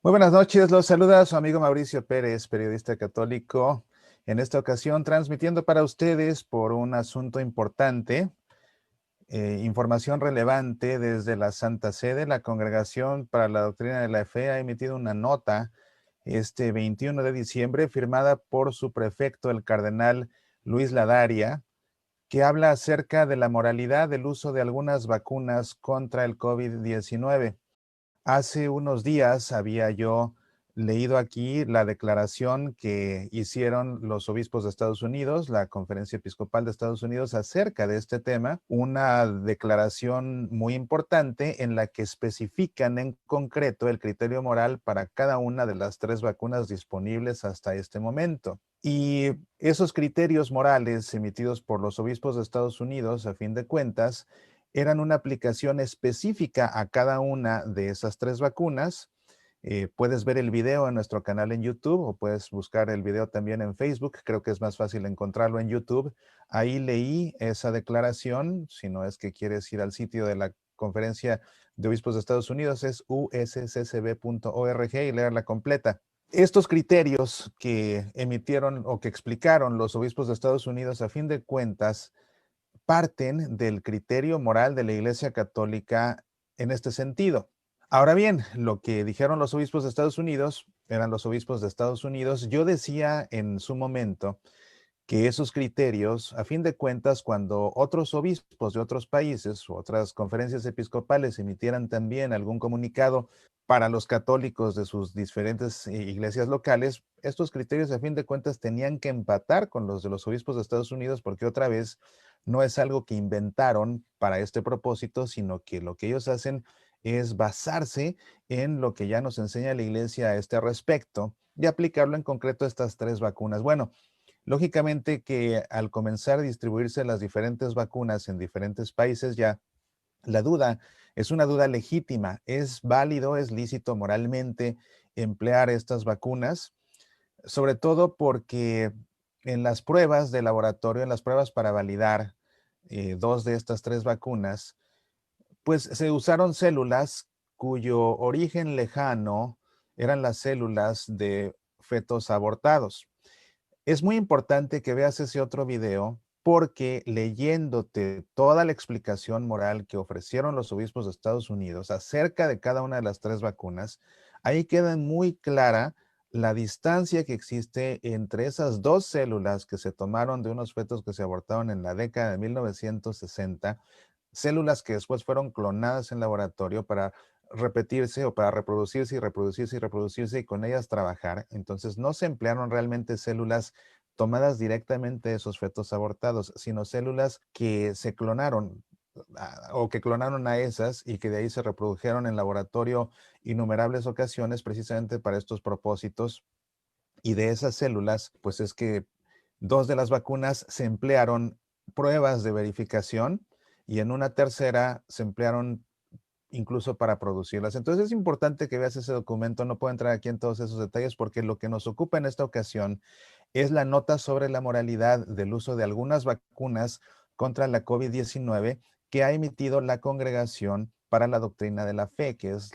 Muy buenas noches, los saluda su amigo Mauricio Pérez, periodista católico. En esta ocasión transmitiendo para ustedes por un asunto importante, información relevante desde la Santa Sede. La Congregación para la Doctrina de la Fe ha emitido una nota este 21 de diciembre firmada por su prefecto, el cardenal Luis Ladaria, que habla acerca de la moralidad del uso de algunas vacunas contra el COVID-19. Hace unos días había yo leído aquí la declaración que hicieron los obispos de Estados Unidos, la Conferencia Episcopal de Estados Unidos, acerca de este tema, una declaración muy importante en la que especifican en concreto el criterio moral para cada una de las 3 vacunas disponibles hasta este momento. Y esos criterios morales emitidos por los obispos de Estados Unidos, a fin de cuentas, eran una aplicación específica a cada una de esas 3 vacunas. Puedes ver el video en nuestro canal en YouTube o puedes buscar el video también en Facebook. Creo que es más fácil encontrarlo en YouTube. Ahí leí esa declaración. Si no es que quieres ir al sitio de la Conferencia de Obispos de Estados Unidos, es usccb.org y leerla completa. Estos criterios que emitieron o que explicaron los obispos de Estados Unidos, a fin de cuentas, parten del criterio moral de la Iglesia Católica en este sentido. Ahora bien, lo que dijeron los obispos de Estados Unidos, eran los obispos de Estados Unidos, yo decía en su momento que esos criterios, a fin de cuentas, cuando otros obispos de otros países u otras conferencias episcopales emitieran también algún comunicado para los católicos de sus diferentes iglesias locales, estos criterios, a fin de cuentas, tenían que empatar con los de los obispos de Estados Unidos, porque otra vez no es algo que inventaron para este propósito, sino que lo que ellos hacen es basarse en lo que ya nos enseña la iglesia a este respecto y aplicarlo en concreto a estas 3 vacunas. Bueno, lógicamente que al comenzar a distribuirse las diferentes vacunas en diferentes países, ya la duda es una duda legítima. ¿Es válido, es lícito moralmente emplear estas vacunas? Sobre todo porque en las pruebas de laboratorio, en las pruebas para validar 2 de estas 3 vacunas, pues se usaron células cuyo origen lejano eran las células de fetos abortados. Es muy importante que veas ese otro video porque leyéndote toda la explicación moral que ofrecieron los obispos de Estados Unidos acerca de cada una de las 3 vacunas, ahí queda muy clara la distancia que existe entre esas 2 células que se tomaron de unos fetos que se abortaron en la década de 1960, células que después fueron clonadas en laboratorio para repetirse o para reproducirse y reproducirse y reproducirse y con ellas trabajar. Entonces no se emplearon realmente células tomadas directamente de esos fetos abortados, sino células que se clonaron o que clonaron a esas y que de ahí se reprodujeron en laboratorio innumerables ocasiones precisamente para estos propósitos. Y de esas células, pues es que 2 de las vacunas se emplearon pruebas de verificación y en una tercera se emplearon incluso para producirlas. Entonces es importante que veas ese documento. No puedo entrar aquí en todos esos detalles porque lo que nos ocupa en esta ocasión es la nota sobre la moralidad del uso de algunas vacunas contra la COVID-19 que ha emitido la Congregación para la Doctrina de la Fe, que es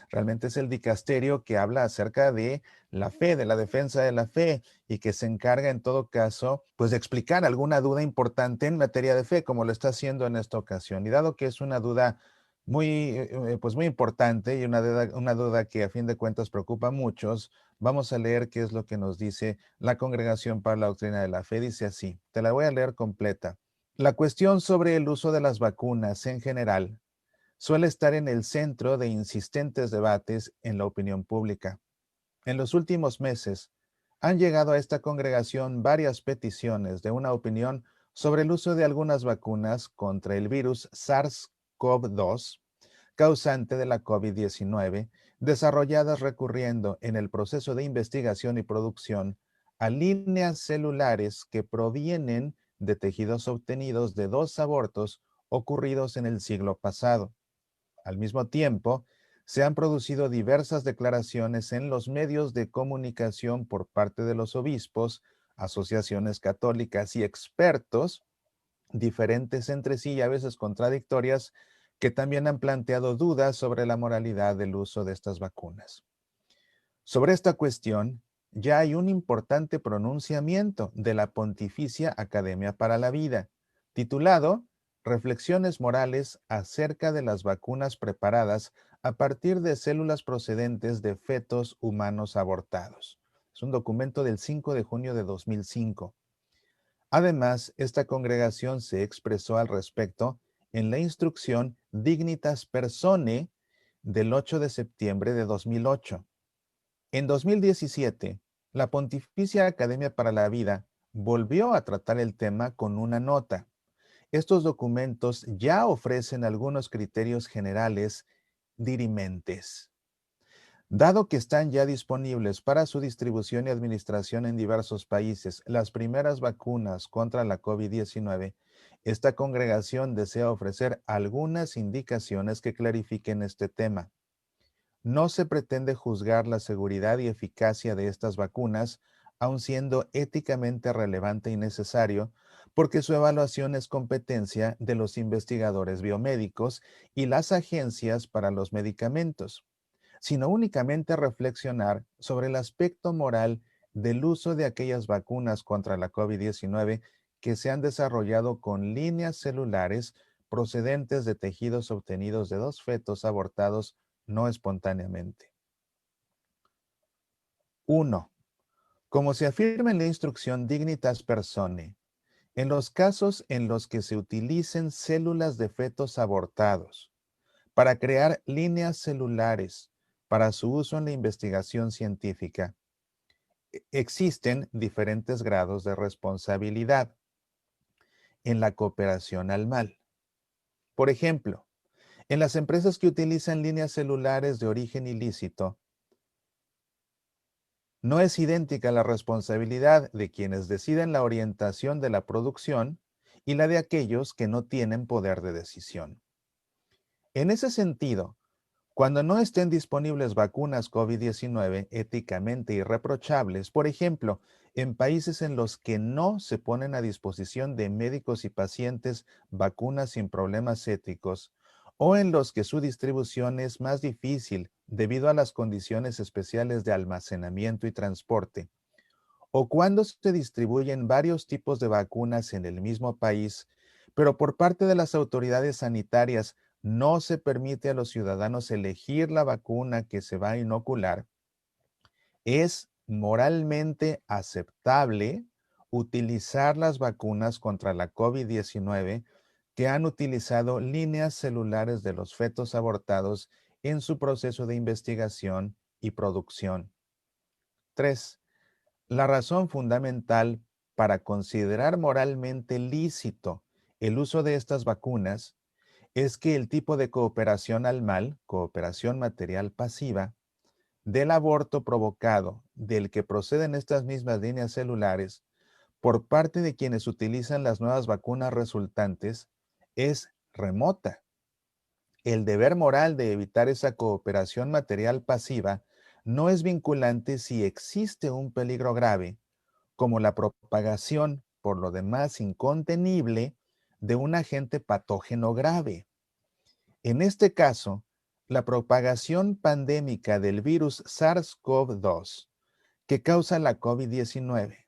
realmente es el dicasterio que habla acerca de la fe, de la defensa de la fe y que se encarga en todo caso, pues de explicar alguna duda importante en materia de fe, como lo está haciendo en esta ocasión. Y dado que es una duda pues muy importante y una duda que a fin de cuentas preocupa a muchos, vamos a leer qué es lo que nos dice la Congregación para la Doctrina de la Fe. Dice así, te la voy a leer completa. La cuestión sobre el uso de las vacunas en general suele estar en el centro de insistentes debates en la opinión pública. En los últimos meses, han llegado a esta congregación varias peticiones de una opinión sobre el uso de algunas vacunas contra el virus SARS-CoV-2, causante de la COVID-19, desarrolladas recurriendo en el proceso de investigación y producción a líneas celulares que provienen de tejidos obtenidos de 2 abortos ocurridos en el siglo pasado. Al mismo tiempo, se han producido diversas declaraciones en los medios de comunicación por parte de los obispos, asociaciones católicas y expertos, diferentes entre sí y a veces contradictorias, que también han planteado dudas sobre la moralidad del uso de estas vacunas. Sobre esta cuestión, ya hay un importante pronunciamiento de la Pontificia Academia para la Vida, titulado Reflexiones morales acerca de las vacunas preparadas a partir de células procedentes de fetos humanos abortados. Es un documento del 5 de junio de 2005. Además, esta congregación se expresó al respecto en la instrucción Dignitas Personae del 8 de septiembre de 2008. En 2017, la Pontificia Academia para la Vida volvió a tratar el tema con una nota. Estos documentos ya ofrecen algunos criterios generales dirimentes. Dado que están ya disponibles para su distribución y administración en diversos países las primeras vacunas contra la COVID-19, esta congregación desea ofrecer algunas indicaciones que clarifiquen este tema. No se pretende juzgar la seguridad y eficacia de estas vacunas, aun siendo éticamente relevante y necesario, porque su evaluación es competencia de los investigadores biomédicos y las agencias para los medicamentos, sino únicamente reflexionar sobre el aspecto moral del uso de aquellas vacunas contra la COVID-19 que se han desarrollado con líneas celulares procedentes de tejidos obtenidos de dos fetos abortados no espontáneamente. 1. Como se afirma en la instrucción Dignitas Personae, en los casos en los que se utilicen células de fetos abortados para crear líneas celulares para su uso en la investigación científica, existen diferentes grados de responsabilidad en la cooperación al mal. Por ejemplo, en las empresas que utilizan líneas celulares de origen ilícito, no es idéntica la responsabilidad de quienes deciden la orientación de la producción y la de aquellos que no tienen poder de decisión. En ese sentido, cuando no estén disponibles vacunas COVID-19 éticamente irreprochables, por ejemplo, en países en los que no se ponen a disposición de médicos y pacientes vacunas sin problemas éticos, o en los que su distribución es más difícil debido a las condiciones especiales de almacenamiento y transporte, o cuando se distribuyen varios tipos de vacunas en el mismo país, pero por parte de las autoridades sanitarias no se permite a los ciudadanos elegir la vacuna que se va a inocular, es moralmente aceptable utilizar las vacunas contra la COVID-19 que han utilizado líneas celulares de los fetos abortados en su proceso de investigación y producción. 3. La razón fundamental para considerar moralmente lícito el uso de estas vacunas es que el tipo de cooperación al mal, cooperación material pasiva, del aborto provocado, del que proceden estas mismas líneas celulares, por parte de quienes utilizan las nuevas vacunas resultantes, es remota. El deber moral de evitar esa cooperación material pasiva no es vinculante si existe un peligro grave, como la propagación, por lo demás incontenible, de un agente patógeno grave. En este caso, la propagación pandémica del virus SARS-CoV-2, que causa la COVID-19.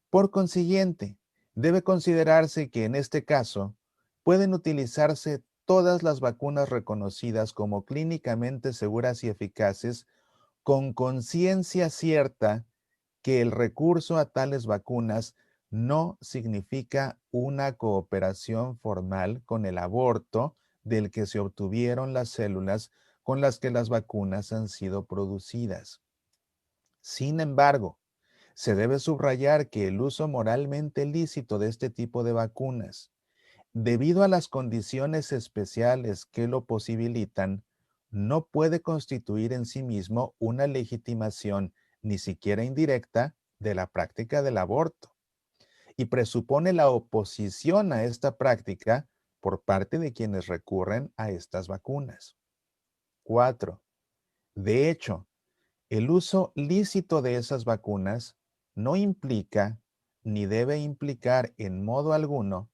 Por consiguiente, debe considerarse que en este caso pueden utilizarse todas las vacunas reconocidas como clínicamente seguras y eficaces con conciencia cierta que el recurso a tales vacunas no significa una cooperación formal con el aborto del que se obtuvieron las células con las que las vacunas han sido producidas. Sin embargo, se debe subrayar que el uso moralmente lícito de este tipo de vacunas, debido a las condiciones especiales que lo posibilitan, no puede constituir en sí mismo una legitimación, ni siquiera indirecta, de la práctica del aborto, y presupone la oposición a esta práctica por parte de quienes recurren a estas vacunas. 4. De hecho, el uso lícito de esas vacunas no implica ni debe implicar en modo alguno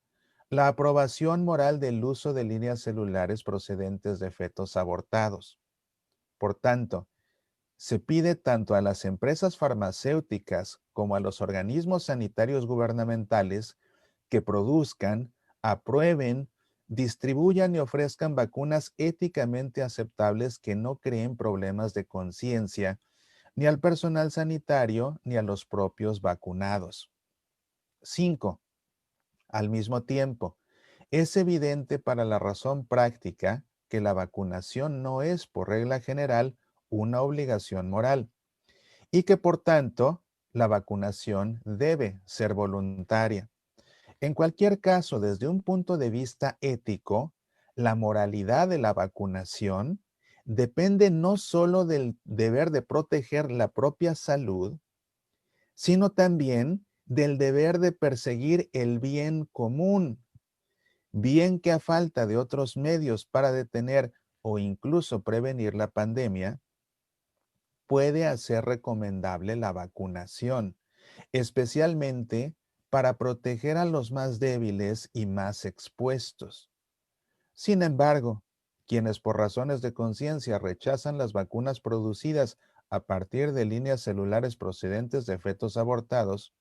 la aprobación moral del uso de líneas celulares procedentes de fetos abortados. Por tanto, Se pide tanto a las empresas farmacéuticas como a los organismos sanitarios gubernamentales que produzcan, aprueben, distribuyan y ofrezcan vacunas éticamente aceptables que no creen problemas de conciencia ni al personal sanitario ni a los propios vacunados. 5. Al mismo tiempo, es evidente para la razón práctica que la vacunación no es, por regla general, una obligación moral y que, por tanto, la vacunación debe ser voluntaria. En cualquier caso, desde un punto de vista ético, la moralidad de la vacunación depende no solo del deber de proteger la propia salud, sino también del deber de perseguir el bien común, bien que a falta de otros medios para detener o incluso prevenir la pandemia, puede hacer recomendable la vacunación, especialmente para proteger a los más débiles y más expuestos. Sin embargo, quienes por razones de conciencia rechazan las vacunas producidas a partir de líneas celulares procedentes de fetos abortados,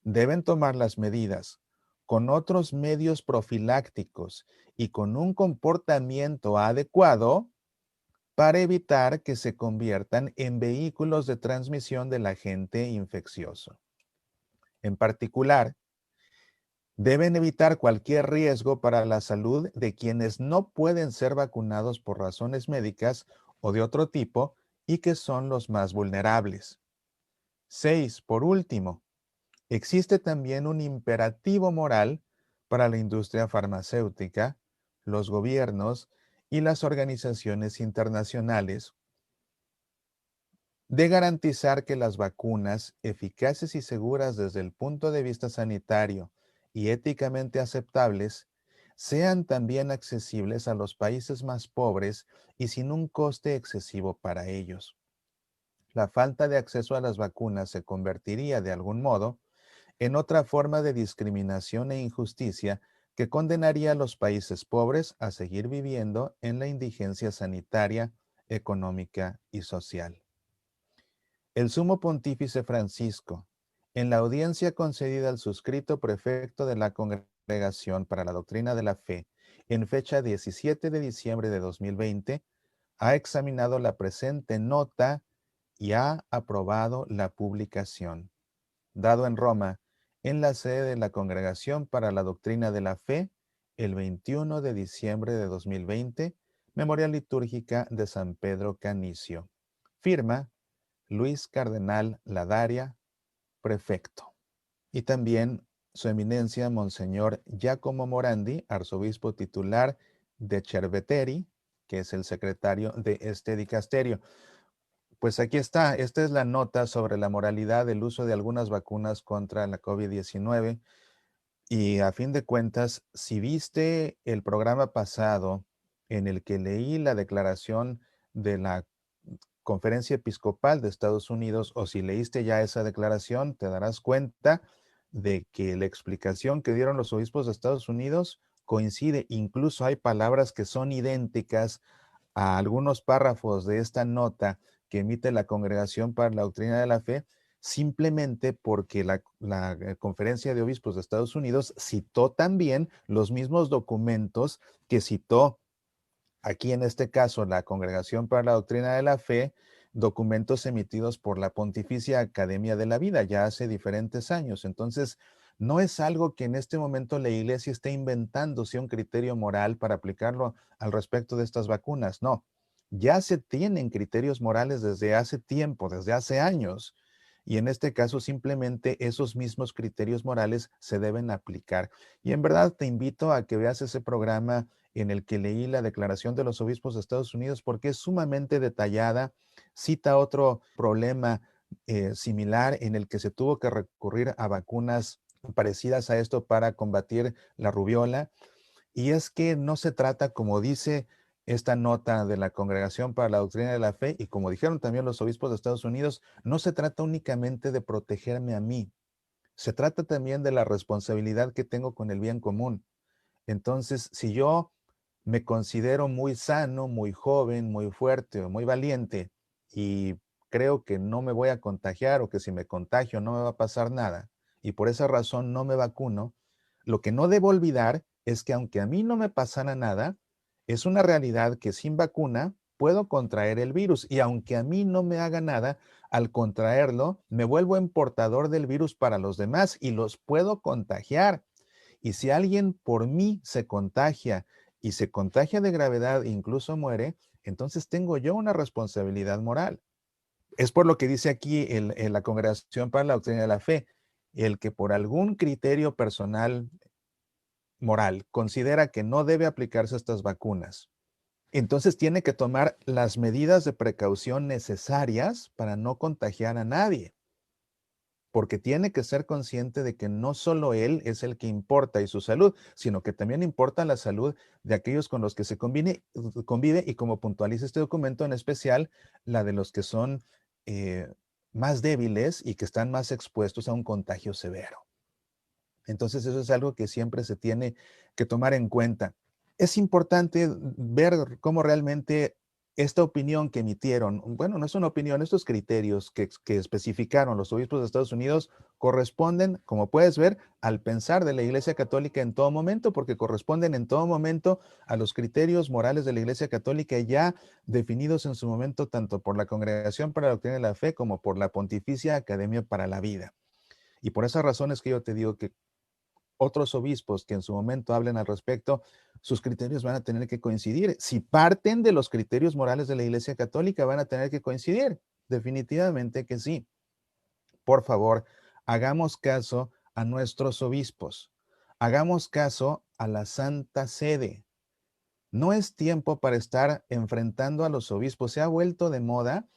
deben tomar las medidas con otros medios profilácticos y con un comportamiento adecuado para evitar que se conviertan en vehículos de transmisión del agente infeccioso. En particular, deben evitar cualquier riesgo para la salud de quienes no pueden ser vacunados por razones médicas o de otro tipo y que son los más vulnerables. 6. Por último, existe también un imperativo moral para la industria farmacéutica, los gobiernos y las organizaciones internacionales de garantizar que las vacunas, eficaces y seguras desde el punto de vista sanitario y éticamente aceptables, sean también accesibles a los países más pobres y sin un coste excesivo para ellos. La falta de acceso a las vacunas se convertiría, de algún modo, en otra forma de discriminación e injusticia que condenaría a los países pobres a seguir viviendo en la indigencia sanitaria, económica y social. El sumo pontífice Francisco, en la audiencia concedida al suscrito prefecto de la Congregación para la Doctrina de la Fe, en fecha 17 de diciembre de 2020, ha examinado la presente nota y ha aprobado la publicación. Dado en Roma, en la sede de la Congregación para la Doctrina de la Fe, el 21 de diciembre de 2020, Memoria litúrgica de San Pedro Canicio. Firma Luis Cardenal Ladaria, prefecto. Y también su eminencia, Monseñor Giacomo Morandi, arzobispo titular de Cerveteri, que es el secretario de este dicasterio. Pues aquí está, esta es la nota sobre la moralidad del uso de algunas vacunas contra la COVID-19. Y a fin de cuentas, si viste el programa pasado en el que leí la declaración de la Conferencia Episcopal de Estados Unidos, o si leíste ya esa declaración, te darás cuenta de que la explicación que dieron los obispos de Estados Unidos coincide. Incluso hay palabras que son idénticas a algunos párrafos de esta nota que emite la Congregación para la Doctrina de la Fe, simplemente porque la Conferencia de Obispos de Estados Unidos citó también los mismos documentos que citó aquí en este caso la Congregación para la Doctrina de la Fe, documentos emitidos por la Pontificia Academia de la Vida ya hace diferentes años. Entonces, no es algo que en este momento la Iglesia esté inventándose un criterio moral para aplicarlo al respecto de estas vacunas. No, ya se tienen criterios morales desde hace tiempo, desde hace años. Y en este caso, simplemente esos mismos criterios morales se deben aplicar. Y en verdad te invito a que veas ese programa en el que leí la Declaración de los Obispos de Estados Unidos porque es sumamente detallada, cita otro problema similar en el que se tuvo que recurrir a vacunas parecidas a esto para combatir la rubiola. Y es que no se trata, como dice esta nota de la Congregación para la Doctrina de la Fe, y como dijeron también los obispos de Estados Unidos, no se trata únicamente de protegerme a mí, se trata también de la responsabilidad que tengo con el bien común. Entonces, si yo me considero muy sano, muy joven, muy fuerte o muy valiente y creo que no me voy a contagiar o que si me contagio no me va a pasar nada y por esa razón no me vacuno, lo que no debo olvidar es que aunque a mí no me pasara nada, es una realidad que sin vacuna puedo contraer el virus y aunque a mí no me haga nada, al contraerlo me vuelvo en portador del virus para los demás y los puedo contagiar. Y si alguien por mí se contagia y se contagia de gravedad e incluso muere, entonces tengo yo una responsabilidad moral. Es por lo que dice aquí la Congregación para la Doctrina de la Fe, el que por algún criterio personal moral considera que no debe aplicarse estas vacunas, entonces tiene que tomar las medidas de precaución necesarias para no contagiar a nadie, porque tiene que ser consciente de que no solo él es el que importa y su salud, sino que también importa la salud de aquellos con los que se convive y como puntualiza este documento en especial, la de los que son eh, más débiles y que están más expuestos a un contagio severo. Entonces eso es algo que siempre se tiene que tomar en cuenta. Es importante ver cómo realmente esta opinión que emitieron, bueno, no es una opinión, estos criterios que especificaron los obispos de Estados Unidos corresponden, como puedes ver, al pensar de la Iglesia Católica en todo momento, porque corresponden en todo momento a los criterios morales de la Iglesia Católica ya definidos en su momento tanto por la Congregación para la Doctrina de la Fe como por la Pontificia Academia para la Vida. Y por esas razones que yo te digo que otros obispos que en su momento hablen al respecto, sus criterios van a tener que coincidir. Si parten de los criterios morales de la Iglesia Católica, van a tener que coincidir. Definitivamente que sí. Por favor, hagamos caso a nuestros obispos. Hagamos caso a la Santa Sede. No es tiempo para estar enfrentando a los obispos. Se ha vuelto de moda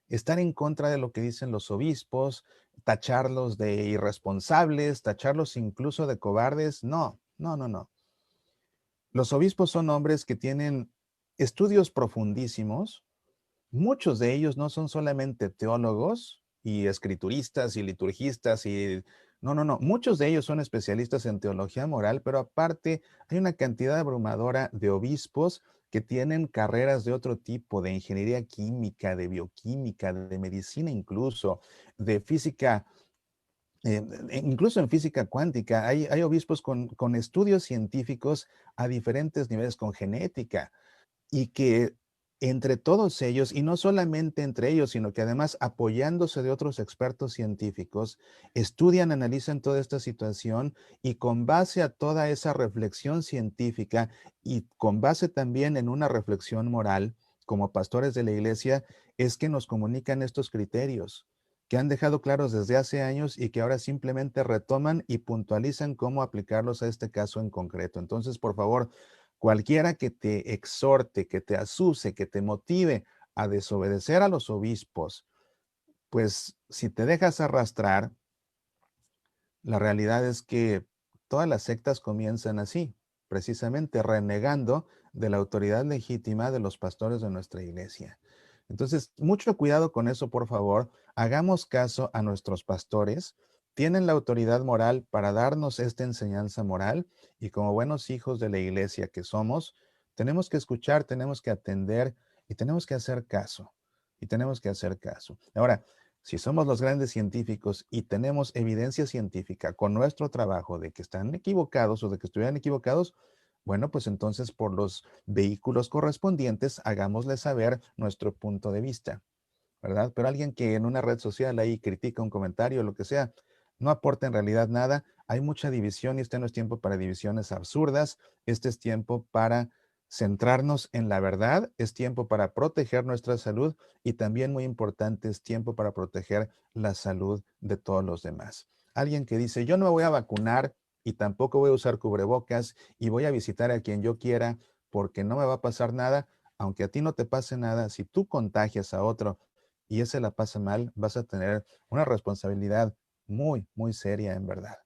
estar en contra de lo que dicen los obispos, tacharlos de irresponsables, tacharlos incluso de cobardes. No, no, no, no. Los obispos son hombres que tienen estudios profundísimos. Muchos de ellos no son solamente teólogos y escrituristas y liturgistas y no, no, no. Muchos de ellos son especialistas en teología moral, pero aparte hay una cantidad abrumadora de obispos que tienen carreras de otro tipo, de ingeniería química, de bioquímica, de medicina incluso, de física, incluso en física cuántica. Hay obispos con estudios científicos a diferentes niveles, con genética y que entre todos ellos, y no solamente entre ellos, sino que además apoyándose de otros expertos científicos, estudian, analizan toda esta situación y con base a toda esa reflexión científica y con base también en una reflexión moral, como pastores de la iglesia, es que nos comunican estos criterios que han dejado claros desde hace años y que ahora simplemente retoman y puntualizan cómo aplicarlos a este caso en concreto. Entonces, por favor, cualquiera que te exhorte, que te azuse, que te motive a desobedecer a los obispos, pues si te dejas arrastrar, la realidad es que todas las sectas comienzan así, precisamente renegando de la autoridad legítima de los pastores de nuestra iglesia. Entonces, mucho cuidado con eso, por favor. Hagamos caso a nuestros pastores. Tienen la autoridad moral para darnos esta enseñanza moral y como buenos hijos de la iglesia que somos, tenemos que escuchar, tenemos que atender y tenemos que hacer caso. Y tenemos que hacer caso. Ahora, si somos los grandes científicos y tenemos evidencia científica con nuestro trabajo de que están equivocados o de que estuvieran equivocados, bueno, pues entonces por los vehículos correspondientes hagámosle saber nuestro punto de vista, ¿verdad? Pero alguien que en una red social ahí critica un comentario o lo que sea, no aporta en realidad nada. Hay mucha división y este no es tiempo para divisiones absurdas. Este es tiempo para centrarnos en la verdad, es tiempo para proteger nuestra salud y también muy importante es tiempo para proteger la salud de todos los demás. Alguien que dice, yo no me voy a vacunar y tampoco voy a usar cubrebocas y voy a visitar a quien yo quiera porque no me va a pasar nada, aunque a ti no te pase nada, si tú contagias a otro y ese la pasa mal, vas a tener una responsabilidad muy, muy seria en verdad.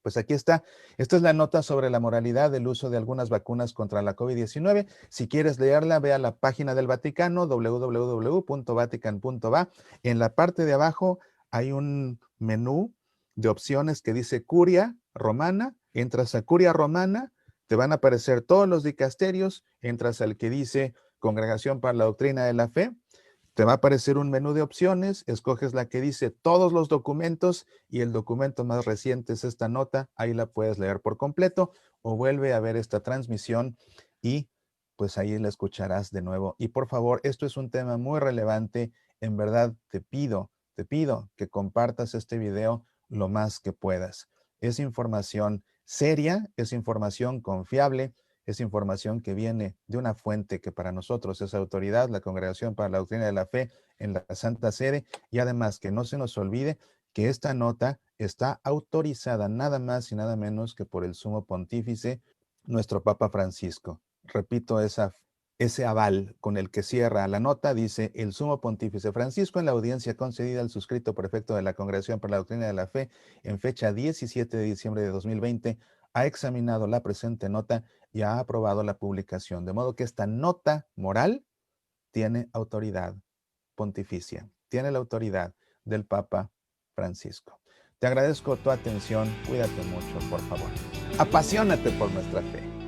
Pues aquí está. Esta es la nota sobre la moralidad del uso de algunas vacunas contra la COVID-19. Si quieres leerla, ve a la página del Vaticano, www.vatican.va. En la parte de abajo hay un menú de opciones que dice Curia Romana. Entras a Curia Romana, te van a aparecer todos los dicasterios. Entras al que dice Congregación para la Doctrina de la Fe Te va a aparecer un menú de opciones, escoges la que dice todos los documentos y el documento más reciente es esta nota, ahí la puedes leer por completo o vuelve a ver esta transmisión y pues ahí la escucharás de nuevo. Y por favor, esto es un tema muy relevante, en verdad te pido que compartas este video lo más que puedas. Es información seria, es información confiable, es información que viene de una fuente que para nosotros es autoridad, la Congregación para la Doctrina de la Fe en la Santa Sede, y además que no se nos olvide que esta nota está autorizada nada más y nada menos que por el Sumo Pontífice, nuestro Papa Francisco. Repito ese aval con el que cierra la nota, dice el Sumo Pontífice Francisco en la audiencia concedida al suscrito prefecto de la Congregación para la Doctrina de la Fe en fecha 17 de diciembre de 2020, ha examinado la presente nota y ha aprobado la publicación, de modo que esta nota moral tiene autoridad pontificia, tiene la autoridad del Papa Francisco. Te agradezco tu atención, cuídate mucho, por favor. Apasionate por nuestra fe.